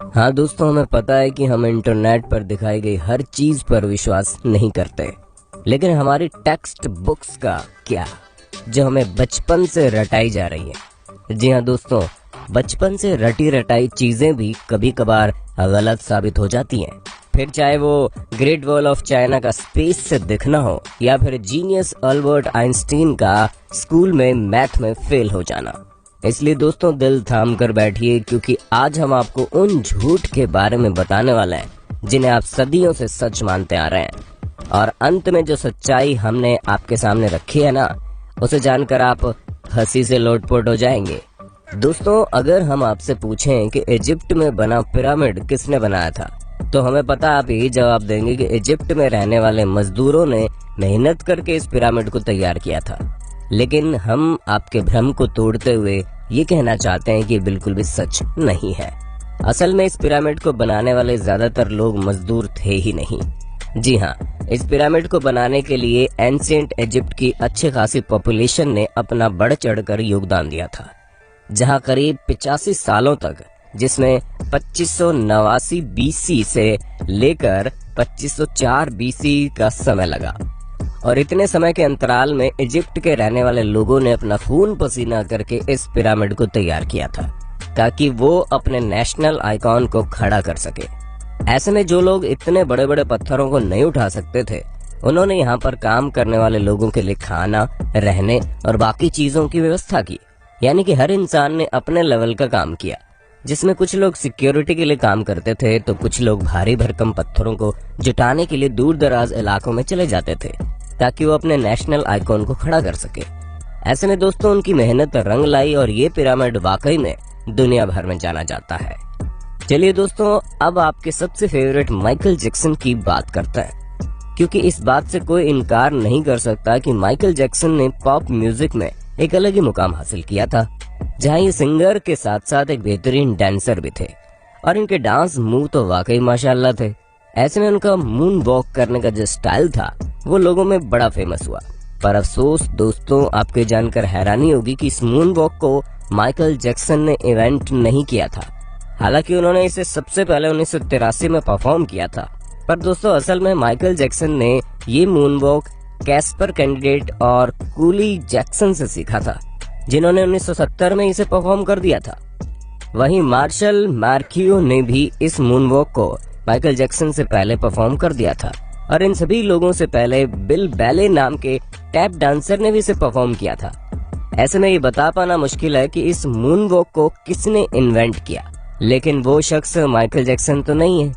हाँ दोस्तों, हमें पता है कि हम इंटरनेट पर दिखाई गई हर चीज पर विश्वास नहीं करते, लेकिन हमारी टेक्स्ट बुक्स का क्या, जो हमें बचपन से रटाई जा रही है। जी हाँ दोस्तों, बचपन से रटी रटाई चीजें भी कभी कभार गलत साबित हो जाती हैं। फिर चाहे वो ग्रेट वॉल ऑफ चाइना का स्पेस से दिखना हो या फिर जीनियस अल्बर्ट आइंस्टीन का स्कूल में मैथ में फेल हो जाना। इसलिए दोस्तों, दिल थाम कर बैठिए, क्योंकि आज हम आपको उन झूठ के बारे में बताने वाले हैं जिन्हें आप सदियों से सच मानते आ रहे हैं। और अंत में जो सच्चाई हमने आपके सामने रखी है ना, उसे जानकर आप हंसी से लोटपोट हो जाएंगे। दोस्तों, अगर हम आपसे पूछें कि इजिप्ट में बना पिरामिड किसने बनाया था, तो हमें पता आप यही जवाब देंगे कि इजिप्ट में रहने वाले मजदूरों ने मेहनत करके इस पिरामिड को तैयार किया था। लेकिन हम आपके भ्रम को तोड़ते हुए ये कहना चाहते हैं कि बिल्कुल भी सच नहीं है। असल में इस पिरामिड को बनाने वाले ज्यादातर लोग मजदूर थे ही नहीं। जी हाँ, इस पिरामिड को बनाने के लिए एंशिएंट इजिप्ट की अच्छी खासी पॉपुलेशन ने अपना बढ़ चढ़कर योगदान दिया था, जहाँ करीब 85 सालों तक, जिसमें 2589 बीसी से लेकर 2504 बीसी का समय लगा। और इतने समय के अंतराल में इजिप्ट के रहने वाले लोगों ने अपना खून पसीना करके इस पिरामिड को तैयार किया था, ताकि वो अपने नेशनल आइकॉन को खड़ा कर सके। ऐसे में जो लोग इतने बड़े बड़े पत्थरों को नहीं उठा सकते थे, उन्होंने यहाँ पर काम करने वाले लोगों के लिए खाना, रहने और बाकी चीजों की व्यवस्था की। यानी कि हर इंसान ने अपने लेवल का काम किया, जिसमें कुछ लोग सिक्योरिटी के लिए काम करते थे, तो कुछ लोग भारी भरकम पत्थरों को जुटाने के लिए दूर दराज इलाकों में चले जाते थे, ताकि वो अपने नेशनल आइकॉन को खड़ा कर सके। ऐसे में दोस्तों, उनकी मेहनत रंग लाई और ये पिरामिड वाकई में दुनिया भर में जाना जाता है। चलिए दोस्तों, अब आपके सबसे फेवरेट माइकल जैक्सन की बात करते हैं, क्योंकि इस बात से कोई इनकार नहीं कर सकता कि माइकल जैक्सन ने पॉप म्यूजिक में एक अलग ही मुकाम हासिल किया था, जहाँ ये सिंगर के साथ साथ एक बेहतरीन डांसर भी थे। और इनके डांस मूव तो वाकई माशाल्लाह थे। ऐसे में उनका मून वॉक करने का जो स्टाइल था, वो लोगों में बड़ा फेमस हुआ। पर अफसोस दोस्तों, आपको जानकर हैरानी होगी कि इस मून वॉक को माइकल जैक्सन ने इवेंट नहीं किया था। हालांकि उन्होंने इसे सबसे पहले 1983 में परफॉर्म किया था। पर दोस्तों, असल में माइकल जैक्सन ने ये मून वॉक कैस्पर कैंडिडेट और कूली जैक्सन से सीखा था, जिन्होंने 1970 में इसे परफॉर्म कर दिया था। वहीं मार्शल मार्कियो ने भी इस मून वॉक को माइकल जैक्सन से पहले परफॉर्म कर दिया था। और इन सभी लोगों से पहले बिल बैले नाम के टैप डांसर ने भी इसे परफॉर्म किया था। ऐसे में ये बता पाना मुश्किल है कि इस मून वॉक को किसने इन्वेंट किया, लेकिन वो शख्स माइकल जैक्सन तो नहीं है।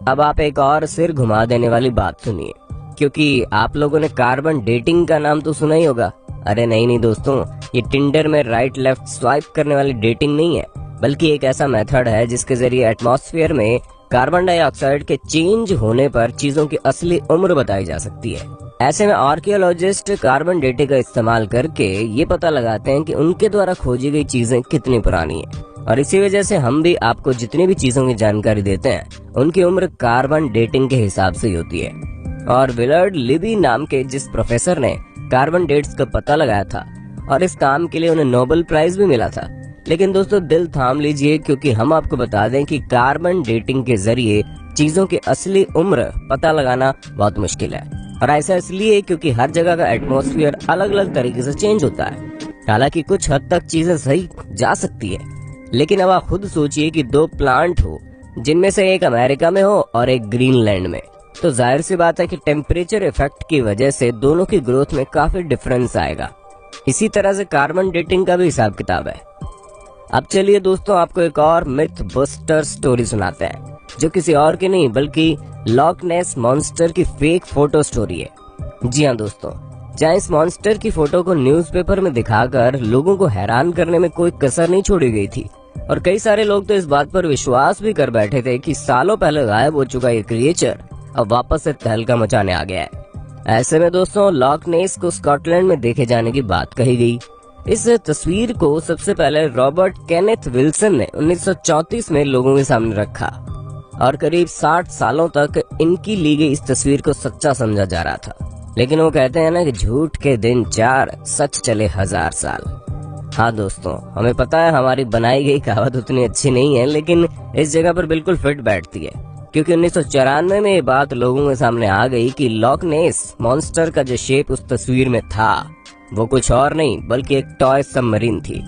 अब आप एक और सिर घुमा देने वाली बात सुनिए, क्योंकि आप लोगों ने कार्बन डेटिंग का नाम तो सुना ही होगा। अरे नहीं दोस्तों, ये टिंडर में राइट लेफ्ट स्वाइप करने वाली डेटिंग नहीं है, बल्कि एक ऐसा मेथड है जिसके जरिए एटमॉस्फेयर में कार्बन डाइऑक्साइड के चेंज होने पर चीजों की असली उम्र बताई जा सकती है। ऐसे में आर्कियोलॉजिस्ट कार्बन डेटिंग का इस्तेमाल करके ये पता लगाते हैं कि उनके द्वारा खोजी गई चीजें कितनी पुरानी हैं। और इसी वजह से हम भी आपको जितनी भी चीजों की जानकारी देते हैं, उनकी उम्र कार्बन डेटिंग के हिसाब से ही होती है। और विलर्ड लिबी नाम के जिस प्रोफेसर ने कार्बन डेट्स का पता लगाया था, और इस काम के लिए उन्हें नोबेल प्राइज भी मिला था। लेकिन दोस्तों, दिल थाम लीजिए, क्योंकि हम आपको बता दें कि कार्बन डेटिंग के जरिए चीजों की असली उम्र पता लगाना बहुत मुश्किल है। और ऐसा इसलिए क्योंकि हर जगह का एटमॉस्फेयर अलग अलग तरीके से चेंज होता है। हालांकि कुछ हद तक चीजें सही जा सकती है, लेकिन अब आप खुद सोचिए कि दो प्लांट हो, जिनमें से एक अमेरिका में हो और एक ग्रीनलैंड में, तो जाहिर सी बात है कि टेम्परेचर इफेक्ट की वजह से दोनों की ग्रोथ में काफी डिफरेंस आएगा। इसी तरह से कार्बन डेटिंग का भी हिसाब किताब है। अब चलिए दोस्तों, आपको एक और मिथ बस्टर स्टोरी सुनाते हैं, जो किसी और की नहीं बल्कि लॉक नेस मॉन्स्टर की फेक फोटो स्टोरी है। जी हाँ दोस्तों, जहाँ इस मॉन्स्टर की फोटो को न्यूज़पेपर में दिखाकर लोगों को हैरान करने में कोई कसर नहीं छोड़ी गई थी। और कई सारे लोग तो इस बात पर विश्वास भी कर बैठे थे कि सालों पहले गायब हो चुका ये क्रिएचर अब वापस से तहलका मचाने आ गया है। ऐसे में दोस्तों, लॉक नेस को स्कॉटलैंड में देखे जाने की बात कही गई। इस तस्वीर को सबसे पहले रॉबर्ट केनेथ विल्सन ने 1934 में लोगों के सामने रखा, और करीब 60 सालों तक इनकी ली गई इस तस्वीर को सच्चा समझा जा रहा था। लेकिन वो कहते हैं ना कि झूठ के दिन 4, सच चले 1000 साल। हाँ दोस्तों, हमें पता है हमारी बनाई गई कहावत उतनी अच्छी नहीं है, लेकिन इस जगह पर बिल्कुल फिट बैठती है, क्योंकि 1994 में ये बात लोगों के सामने आ गई कि लॉक नेस मॉन्स्टर का जो शेप उस तस्वीर में था वो कुछ और नहीं बल्कि एक टॉय सबमरीन थी,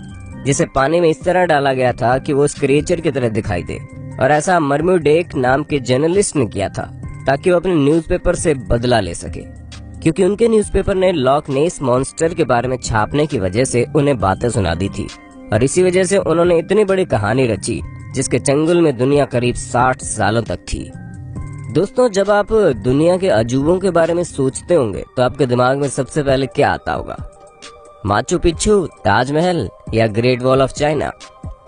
जिसे पानी में इस तरह डाला गया था कि वो उस क्रिएचर की तरह दिखाई दे। और ऐसा मर्म्यूडेक नाम के जर्नलिस्ट ने किया था ताकि वो अपने न्यूज़पेपर से बदला ले सके, क्योंकि उनके न्यूज़पेपर ने लॉक नेस मॉन्स्टर के बारे में छापने की वजह से उन्हें बातें सुना दी थी। और इसी वजह से उन्होंने इतनी बड़ी कहानी रची जिसके चंगुल में दुनिया करीब 60 सालों तक थी। दोस्तों, जब आप दुनिया के अजूबों के बारे में सोचते होंगे तो आपके दिमाग में सबसे पहले क्या आता होगा? माचू पिच्चू, ताजमहल या ग्रेट वॉल ऑफ चाइना?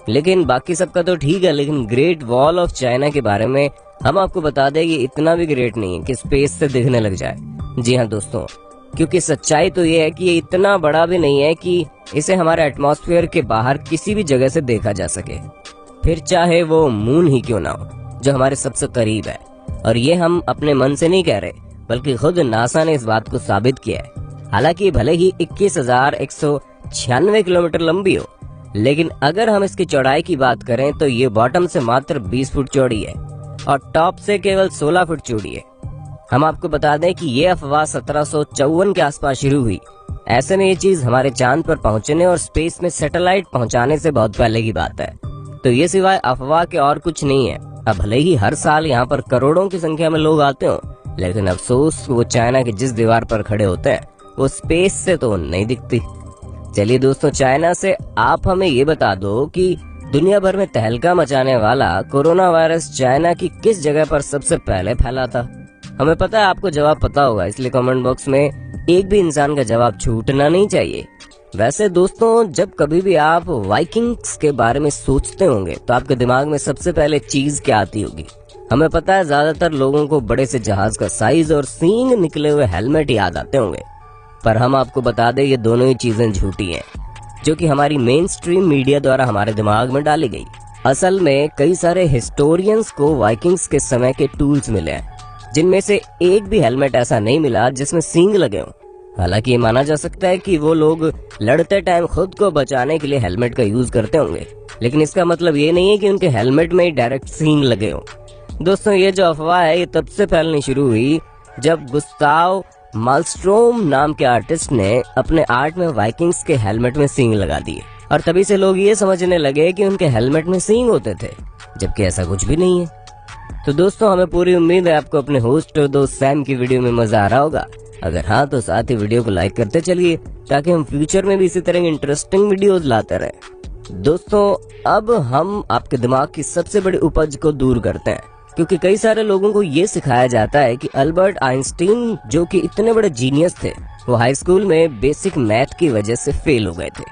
लेकिन बाकी सबका तो ठीक है, लेकिन ग्रेट वॉल ऑफ चाइना के बारे में हम आपको बता दें कि इतना भी ग्रेट नहीं है कि स्पेस से दिखने लग जाए। जी हाँ दोस्तों, क्योंकि सच्चाई तो ये है कि ये इतना बड़ा भी नहीं है कि इसे हमारे एटमॉस्फेयर के बाहर किसी भी जगह से देखा जा सके, फिर चाहे वो मून ही क्यों ना हो, जो हमारे सबसे करीब है। और ये हम अपने मन से नहीं कह रहे, बल्कि खुद नासा ने इस बात को साबित किया है। हालांकि भले ही 21,196 किलोमीटर लंबी हो, लेकिन अगर हम इसकी चौड़ाई की बात करें तो ये बॉटम से मात्र 20 फुट चौड़ी है और टॉप से केवल 16 फुट चौड़ी है। हम आपको बता दें कि ये अफवाह 1754 के आसपास शुरू हुई। ऐसे में ये चीज हमारे चांद पर पहुंचने और स्पेस में सैटेलाइट पहुंचाने से बहुत पहले की बात है। तो ये सिवाय अफवाह के और कुछ नहीं है। अब भले ही हर साल यहाँ पर करोड़ों की संख्या में लोग आते हो, लेकिन अफसोस वो चाइना की जिस दीवार पर खड़े होते हैं वो स्पेस से तो नहीं दिखती। चलिए दोस्तों, चाइना से आप हमें ये बता दो कि दुनिया भर में तहलका मचाने वाला कोरोना वायरस चाइना की किस जगह पर सबसे पहले फैला था? हमें पता है आपको जवाब पता होगा, इसलिए कमेंट बॉक्स में एक भी इंसान का जवाब छूटना नहीं चाहिए। वैसे दोस्तों, जब कभी भी आप वाइकिंग्स के बारे में सोचते होंगे तो आपके दिमाग में सबसे पहले चीज क्या आती होगी? हमें पता है ज्यादातर लोगों को बड़े से जहाज का साइज और सींग निकले हुए हेलमेट याद आते होंगे, पर हम आपको बता दें ये दोनों ही चीजें झूठी हैं, जो कि हमारी मेन स्ट्रीम मीडिया द्वारा हमारे दिमाग में डाली गई। असल में कई सारे हिस्टोरियंस को वाइकिंग्स के समय के टूल्स मिले हैं, जिनमें से एक भी हेलमेट ऐसा नहीं मिला जिसमें सींग लगे हों। हालांकि ये माना जा सकता है कि वो लोग लड़ते टाइम खुद को बचाने के लिए हेलमेट का यूज करते होंगे, लेकिन इसका मतलब ये नहीं है कि उनके हेलमेट में ही डायरेक्ट सींग लगे हों। दोस्तों, ये जो अफवाह है ये तब से फैलनी शुरू हुई जब गुस्ताव मालस्ट्रोम नाम के आर्टिस्ट ने अपने आर्ट में वाइकिंग्स के हेलमेट में सींग लगा दिए, और तभी से लोग ये समझने लगे कि उनके हेलमेट में सींग होते थे, जबकि ऐसा कुछ भी नहीं है। तो दोस्तों, हमें पूरी उम्मीद है आपको अपने होस्ट और दोस्त सैम की वीडियो में मजा आ रहा होगा। अगर हाँ तो साथ ही वीडियो को लाइक करते चलिए, ताकि हम फ्यूचर में भी इसी तरह की इंटरेस्टिंग वीडियोस लाते रहें। दोस्तों, अब हम आपके दिमाग की सबसे बड़ी उपज को दूर करते हैं, क्योंकि कई सारे लोगों को ये सिखाया जाता है कि अल्बर्ट आइंस्टीन, जो कि इतने बड़े जीनियस थे, वो हाई स्कूल में बेसिक मैथ की वजह से फेल हो गए थे।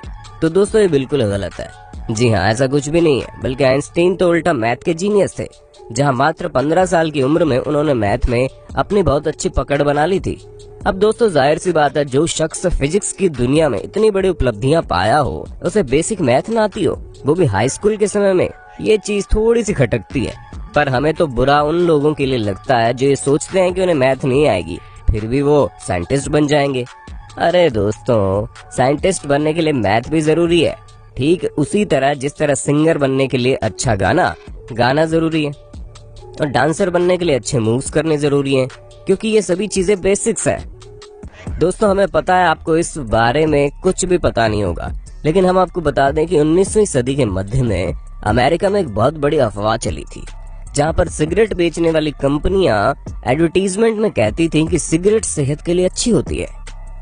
तो दोस्तों, ये बिल्कुल गलत है। जी हाँ, ऐसा कुछ भी नहीं है, बल्कि आइंस्टीन तो उल्टा मैथ के जीनियस थे, जहाँ मात्र 15 साल की उम्र में उन्होंने मैथ में अपनी बहुत अच्छी पकड़ बना ली थी। अब दोस्तों, जाहिर सी बात है, जो शख्स फिजिक्स की दुनिया में इतनी बड़ी उपलब्धियां पाया हो, उसे बेसिक मैथ ना आती हो, वो भी हाई स्कूल के समय में, ये चीज थोड़ी सी खटकती है। पर हमें तो बुरा उन लोगों के लिए लगता है जो ये सोचते हैं कि उन्हें मैथ नहीं आएगी, फिर भी वो साइंटिस्ट बन जाएंगे। अरे दोस्तों, साइंटिस्ट बनने के लिए मैथ भी जरूरी है, ठीक उसी तरह जिस तरह सिंगर बनने के लिए अच्छा गाना जरूरी है, और डांसर बनने के लिए अच्छे मूव्स करने जरूरी हैं, क्योंकि ये सभी चीजें बेसिक्स है। दोस्तों, हमें पता है आपको इस बारे में कुछ भी पता नहीं होगा, लेकिन हम आपको बता दें कि 19वीं सदी के मध्य में अमेरिका में एक बहुत बड़ी अफवाह चली थी, जहां पर सिगरेट बेचने वाली कंपनियां एडवर्टीजमेंट में कहती थी कि सिगरेट सेहत के लिए अच्छी होती है।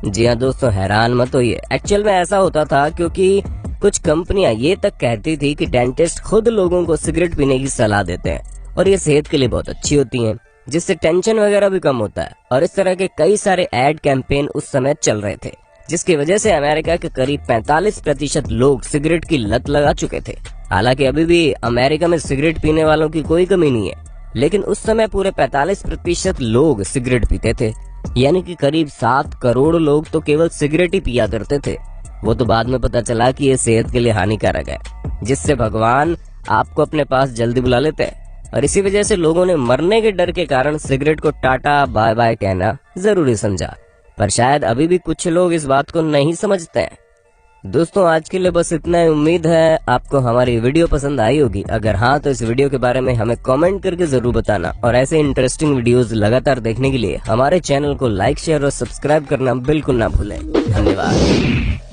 जी हाँ दोस्तों, हैरान मत होइए, एक्चुअल में ऐसा होता था, क्योंकि कुछ कंपनियां ये तक कहती थी कि डेंटिस्ट खुद लोगों को सिगरेट पीने की सलाह देते हैं और ये सेहत के लिए बहुत अच्छी होती हैं, जिससे टेंशन वगैरह भी कम होता है। और इस तरह के कई सारे एड कैंपेन उस समय चल रहे थे, जिसकी वजह से अमेरिका के करीब 45% लोग सिगरेट की लत लगा चुके थे। हालांकि अभी भी अमेरिका में सिगरेट पीने वालों की कोई कमी नहीं है, लेकिन उस समय पूरे 45% लोग सिगरेट पीते थे, यानी कि करीब 7 करोड़ लोग तो केवल सिगरेट ही पिया करते थे। वो तो बाद में पता चला कि ये सेहत के लिए हानिकारक है, जिससे भगवान आपको अपने पास जल्दी बुला लेते हैं, और इसी वजह से लोगों ने मरने के डर के कारण सिगरेट को टाटा बाय बाय कहना जरूरी समझा। पर शायद अभी भी कुछ लोग इस बात को नहीं समझते हैं। दोस्तों आज के लिए बस इतना ही। उम्मीद है आपको हमारी वीडियो पसंद आई होगी। अगर हाँ तो इस वीडियो के बारे में हमें कमेंट करके जरूर बताना और ऐसे इंटरेस्टिंग वीडियोस लगातार देखने के लिए हमारे चैनल को लाइक शेयर और सब्सक्राइब करना बिल्कुल ना भूलें। धन्यवाद।